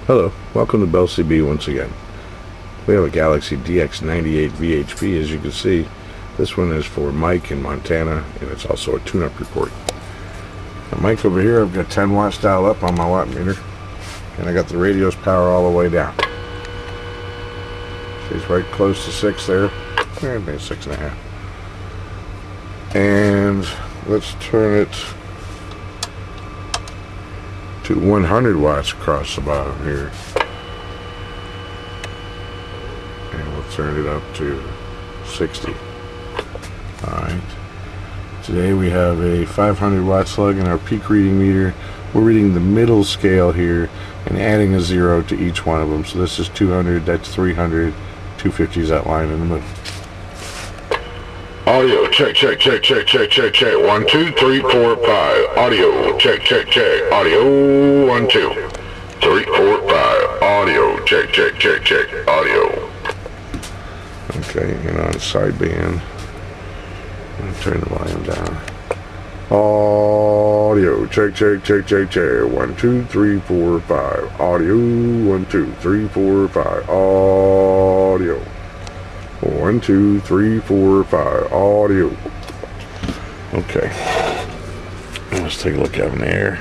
Hello, welcome to Bell CB once again. We have a Galaxy DX-98HP. As you can see, this one is for Mike in Montana, and it's also a tune-up report. Now, Mike over here, I've got 10 watts dial up on my watt meter, and I got the radio's power all the way down. She's right close to 6 there, and maybe 6.5. And let's turn it to 100 watts across the bottom here, and we'll turn it up to 60. Alright, today we have a 500 watt slug in our peak reading meter. We're reading the middle scale here and adding a 0 to each one of them. So this is 200, that's 300, 250 is that line in the middle. Audio check, check, check, check, check, check, check. 1, 2, 3, 4, 5. Audio check, check, check. Audio 1, 2, 3, 4, 5. Audio check, check, check, check. Audio. Okay, and on sideband, I'll turn the volume down. Audio check, check, check, check, check. 1, 2, 3, 4, 5. Audio 1, 2, 3, 4, 5. Audio. 1, 2, 3, 4, 5. Audio. Okay. Let's take a look out in the air.